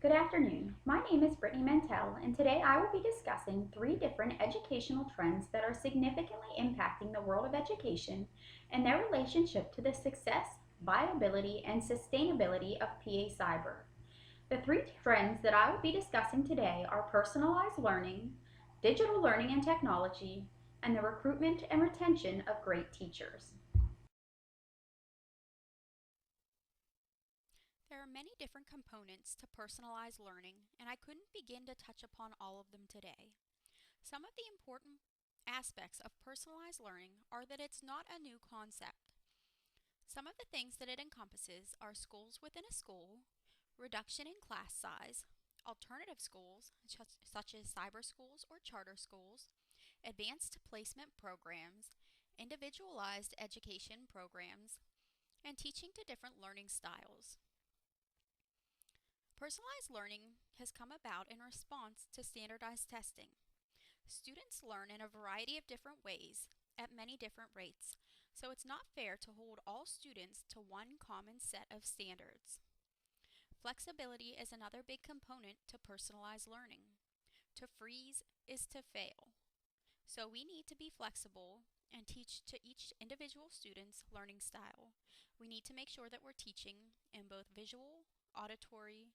Good afternoon. My name is Brittany Mantell, and today I will be discussing three different educational trends that are significantly impacting the world of education and their relationship to the success, viability, and sustainability of PA Cyber. The three trends that I will be discussing today are personalized learning, digital learning and technology, and the recruitment and retention of great teachers. There are many different components to personalized learning, and I couldn't begin to touch upon all of them today. Some of the important aspects of personalized learning are that it's not a new concept. Some of the things that it encompasses are schools within a school, reduction in class size, alternative schools such as cyber schools or charter schools, advanced placement programs, individualized education programs, and teaching to different learning styles. Personalized learning has come about in response to standardized testing. Students learn in a variety of different ways at many different rates, so it's not fair to hold all students to one common set of standards. Flexibility is another big component to personalized learning. To freeze is to fail. So we need to be flexible and teach to each individual student's learning style. We need to make sure that we're teaching in both visual, auditory,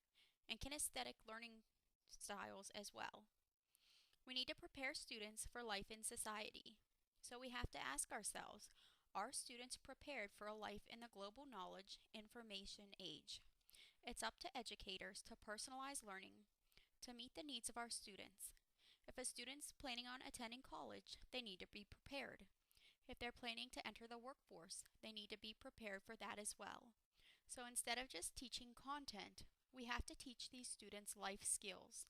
and kinesthetic learning styles as well. We need to prepare students for life in society. So we have to ask ourselves, are students prepared for a life in the global knowledge information age? It's up to educators to personalize learning to meet the needs of our students. If a student's planning on attending college, they need to be prepared. If they're planning to enter the workforce, they need to be prepared for that as well. So instead of just teaching content, we have to teach these students life skills.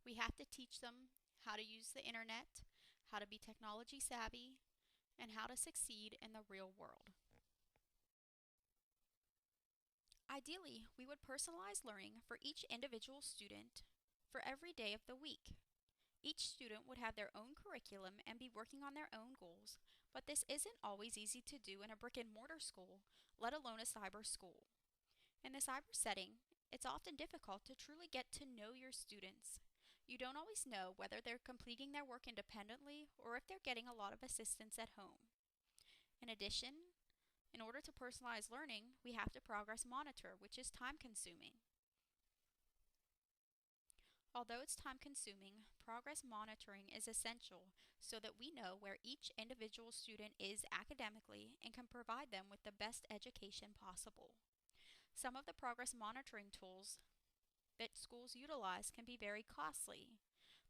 We have to teach them how to use the internet, how to be technology savvy, and how to succeed in the real world. Ideally, we would personalize learning for each individual student for every day of the week. Each student would have their own curriculum and be working on their own goals, but this isn't always easy to do in a brick and mortar school, let alone a cyber school. In the cyber setting, it's often difficult to truly get to know your students. You don't always know whether they're completing their work independently or if they're getting a lot of assistance at home. In addition, in order to personalize learning, we have to progress monitor, which is time consuming. Although it's time consuming, progress monitoring is essential so that we know where each individual student is academically and can provide them with the best education possible. Some of the progress monitoring tools that schools utilize can be very costly.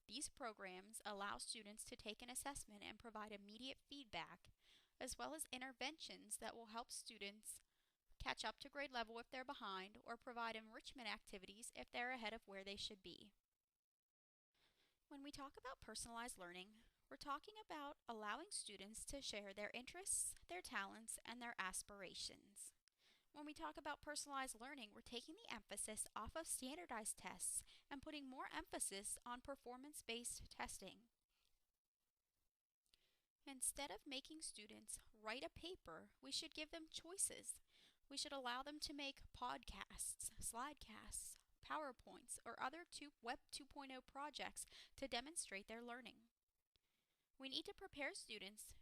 These programs allow students to take an assessment and provide immediate feedback, as well as interventions that will help students catch up to grade level if they're behind or provide enrichment activities if they're ahead of where they should be. When we talk about personalized learning, we're talking about allowing students to share their interests, their talents, and their aspirations. When we talk about personalized learning, we're taking the emphasis off of standardized tests and putting more emphasis on performance based testing. Instead of making students write a paper, we should give them choices. We should allow them to make podcasts, slidcasts, PowerPoints, or other Web 2.0 projects to demonstrate their learning. We need to prepare students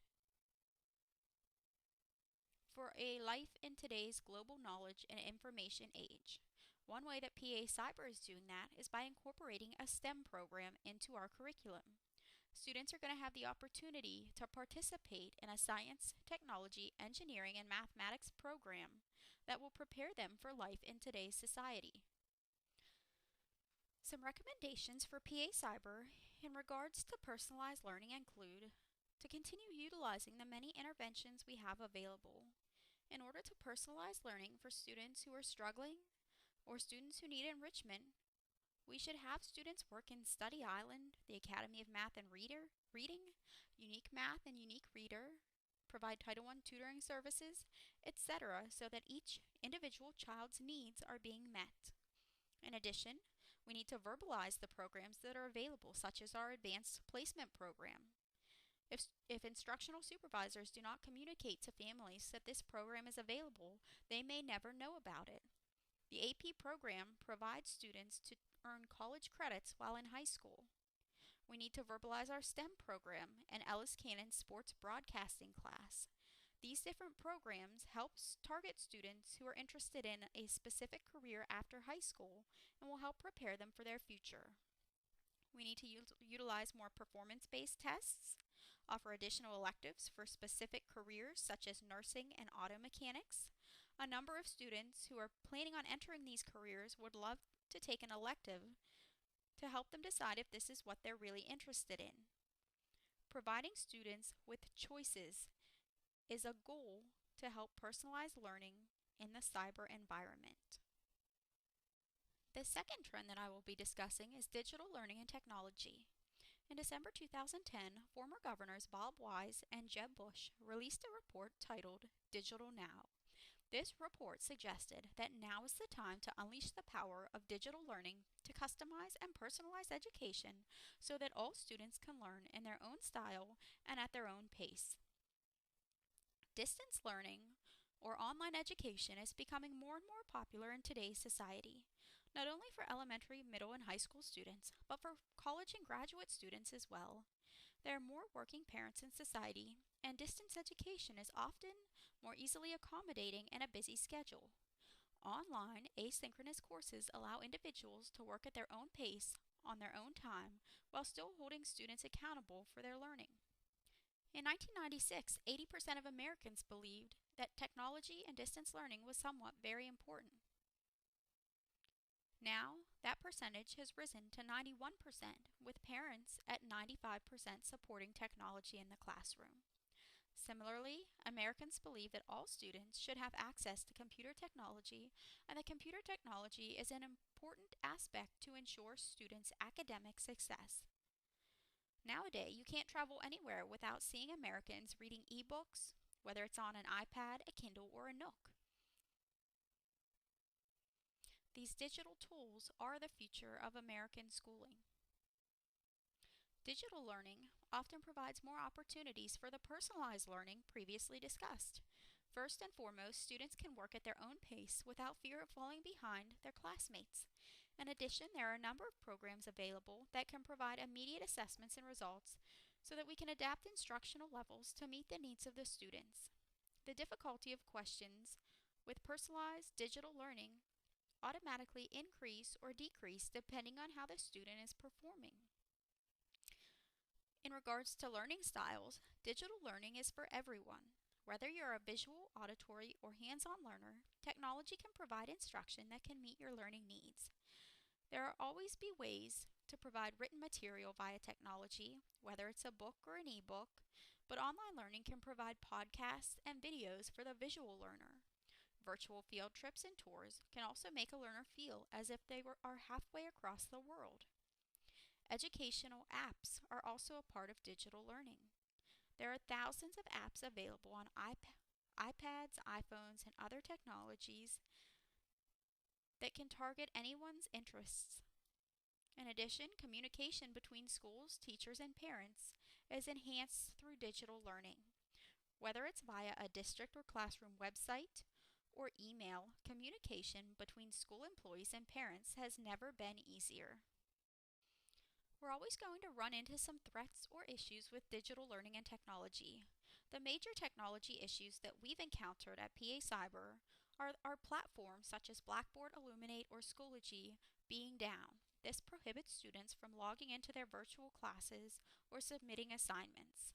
for a life in today's global knowledge and information age. One way that PA Cyber is doing that is by incorporating a STEM program into our curriculum. Students are going to have the opportunity to participate in a science, technology, engineering, and mathematics program that will prepare them for life in today's society. Some recommendations for PA Cyber in regards to personalized learning include to continue utilizing the many interventions we have available. In order to personalize learning for students who are struggling or students who need enrichment, we should have students work in Study Island, the Academy of Math and Reading, Unique Math and Unique Reader, provide Title I tutoring services, etc., so that each individual child's needs are being met. In addition, we need to verbalize the programs that are available, such as our advanced placement program. If instructional supervisors do not communicate to families that this program is available, they may never know about it. The AP program provides students to earn college credits while in high school. We need to verbalize our STEM program and Ellis Cannon's sports broadcasting class. These different programs help target students who are interested in a specific career after high school and will help prepare them for their future. We need to utilize more performance-based tests, offer additional electives for specific careers such as nursing and auto mechanics. A number of students who are planning on entering these careers would love to take an elective to help them decide if this is what they're really interested in. Providing students with choices is a goal to help personalize learning in the cyber environment. The second trend that I will be discussing is digital learning and technology. In December 2010, former governors Bob Wise and Jeb Bush released a report titled Digital Now. This report suggested that now is the time to unleash the power of digital learning to customize and personalize education so that all students can learn in their own style and at their own pace. Distance learning, or online education, is becoming more and more popular in today's society, not only for elementary, middle, and high school students, but for college and graduate students as well. There are more working parents in society, and distance education is often more easily accommodating in a busy schedule. Online, asynchronous courses allow individuals to work at their own pace, on their own time, while still holding students accountable for their learning. In 1996, 80% of Americans believed that technology and distance learning was somewhat very important. Now, that percentage has risen to 91%, with parents at 95% supporting technology in the classroom. Similarly, Americans believe that all students should have access to computer technology, and that computer technology is an important aspect to ensure students' academic success. Nowadays, you can't travel anywhere without seeing Americans reading ebooks, whether it's on an iPad, a Kindle, or a Nook. These digital tools are the future of American schooling. Digital learning often provides more opportunities for the personalized learning previously discussed. First and foremost, students can work at their own pace without fear of falling behind their classmates. In addition, there are a number of programs available that can provide immediate assessments and results so that we can adapt instructional levels to meet the needs of the students. The difficulty of questions with personalized digital learning automatically increase or decrease depending on how the student is performing. In regards to learning styles, digital learning is for everyone. Whether you're a visual, auditory, or hands-on learner, technology can provide instruction that can meet your learning needs. There will always be ways to provide written material via technology, whether it's a book or an ebook, but online learning can provide podcasts and videos for the visual learner. Virtual field trips and tours can also make a learner feel as if they are halfway across the world. Educational apps are also a part of digital learning. There are thousands of apps available on iPads, iPhones, and other technologies that can target anyone's interests. In addition, communication between schools, teachers, and parents is enhanced through digital learning. Whether it's via a district or classroom website or email, communication between school employees and parents has never been easier. We're always going to run into some threats or issues with digital learning and technology. The major technology issues that we've encountered at PA Cyber are our platforms such as Blackboard, Illuminate, or Schoology being down. This prohibits students from logging into their virtual classes or submitting assignments.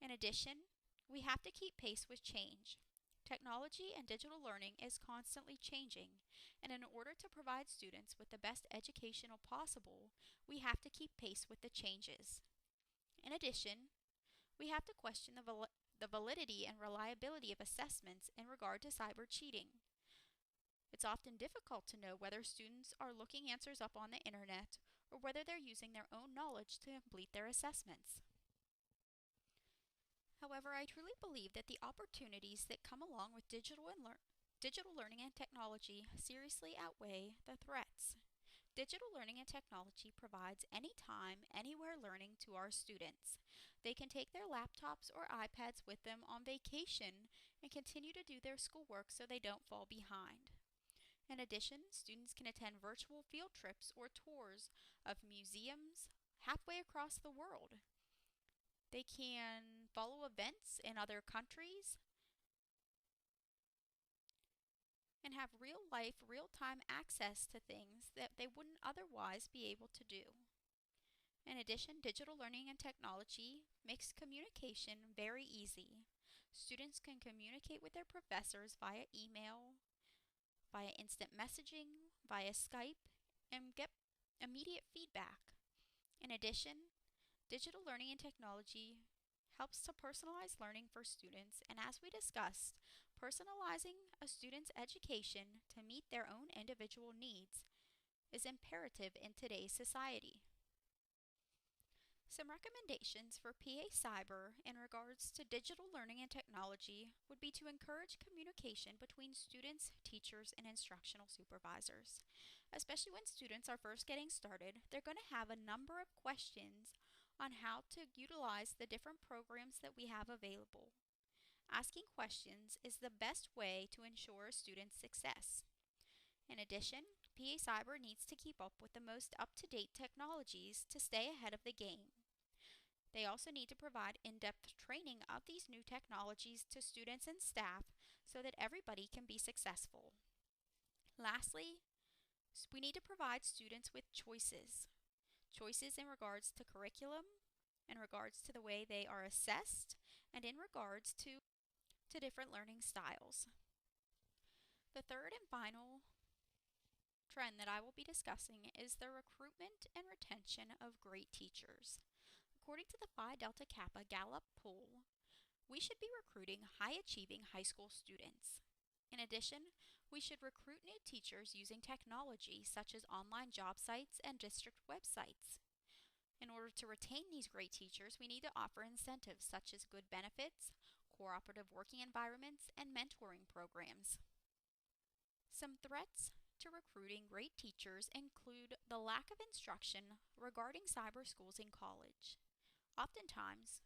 In addition, we have to keep pace with change. Technology and digital learning is constantly changing, and in order to provide students with the best educational possible, we have to keep pace with the changes. In addition, we have to question the validity and reliability of assessments in regard to cyber cheating. It's often difficult to know whether students are looking answers up on the internet or whether they're using their own knowledge to complete their assessments. However, I truly believe that the opportunities that come along with digital learning and technology seriously outweigh the threats. Digital learning and technology provides anytime, anywhere learning to our students. They can take their laptops or iPads with them on vacation and continue to do their schoolwork so they don't fall behind. In addition, students can attend virtual field trips or tours of museums halfway across the world. They can follow events in other countries and have real life, real time access to things that they wouldn't otherwise be able to do. In addition, digital learning and technology makes communication very easy. Students can communicate with their professors via email, via instant messaging, via Skype, and get immediate feedback. In addition, digital learning and technology helps to personalize learning for students, and as we discussed, personalizing a student's education to meet their own individual needs is imperative in today's society. Some recommendations for PA Cyber in regards to digital learning and technology would be to encourage communication between students, teachers, and instructional supervisors. Especially when students are first getting started, they're going to have a number of questions on how to utilize the different programs that we have available. Asking questions is the best way to ensure a student's success. In addition, PA Cyber needs to keep up with the most up-to-date technologies to stay ahead of the game. They also need to provide in-depth training of these new technologies to students and staff so that everybody can be successful. Lastly, we need to provide students with choices. Choices in regards to curriculum, in regards to the way they are assessed, and in regards to different learning styles. The third and final trend that I will be discussing is the recruitment and retention of great teachers. According to the Phi Delta Kappa Gallup poll, we should be recruiting high-achieving high school students. In addition, we should recruit new teachers using technology such as online job sites and district websites. In order to retain these great teachers, we need to offer incentives such as good benefits, cooperative working environments, and mentoring programs. Some threats to recruiting great teachers include the lack of instruction regarding cyber schools in college. Oftentimes,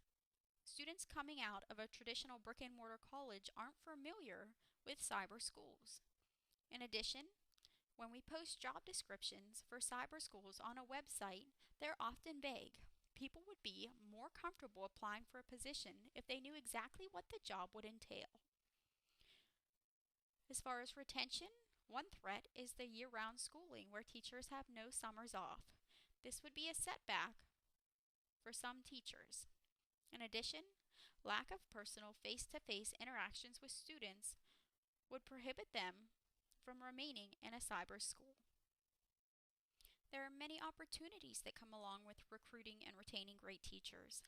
students coming out of a traditional brick and mortar college aren't familiar with cyber schools. In addition, when we post job descriptions for cyber schools on a website, they're often vague. People would be more comfortable applying for a position if they knew exactly what the job would entail. As far as retention, one threat is the year-round schooling where teachers have no summers off. This would be a setback for some teachers. In addition, lack of personal face-to-face interactions with students would prohibit them from remaining in a cyber school. There are many opportunities that come along with recruiting and retaining great teachers.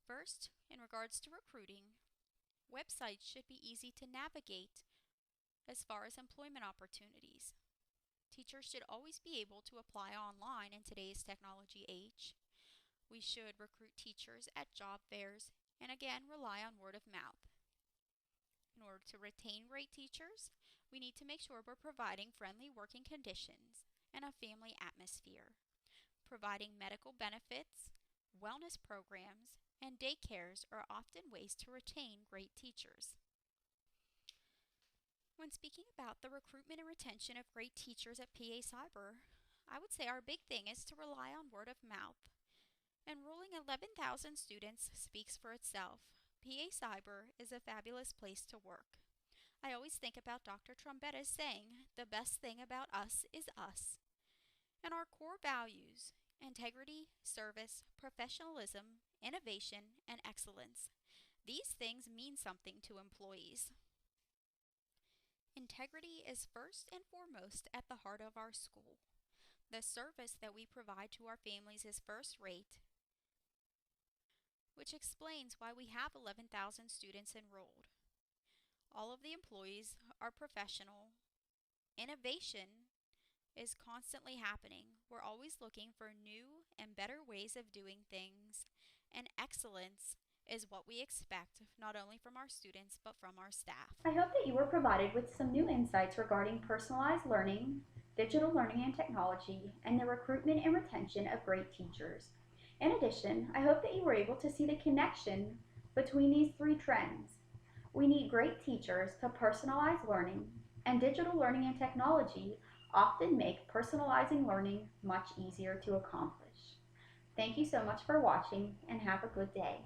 First, in regards to recruiting, websites should be easy to navigate as far as employment opportunities. Teachers should always be able to apply online in today's technology age. We should recruit teachers at job fairs and again rely on word of mouth. In order to retain great teachers, we need to make sure we're providing friendly working conditions and a family atmosphere. Providing medical benefits, wellness programs, and daycares are often ways to retain great teachers. When speaking about the recruitment and retention of great teachers at PA Cyber, I would say our big thing is to rely on word of mouth. Enrolling 11,000 students speaks for itself. PA Cyber is a fabulous place to work. I always think about Dr. Trombetta's saying, "The best thing about us is us." And our core values, integrity, service, professionalism, innovation, and excellence. These things mean something to employees. Integrity is first and foremost at the heart of our school. The service that we provide to our families is first rate, which explains why we have 11,000 students enrolled. All of the employees are professional. Innovation is constantly happening. We're always looking for new and better ways of doing things, and excellence is what we expect not only from our students but from our staff. I hope that you were provided with some new insights regarding personalized learning, digital learning and technology, and the recruitment and retention of great teachers. In addition, I hope that you were able to see the connection between these three trends. We need great teachers to personalize learning. And digital learning and technology often make personalizing learning much easier to accomplish. Thank you so much for watching and have a good day.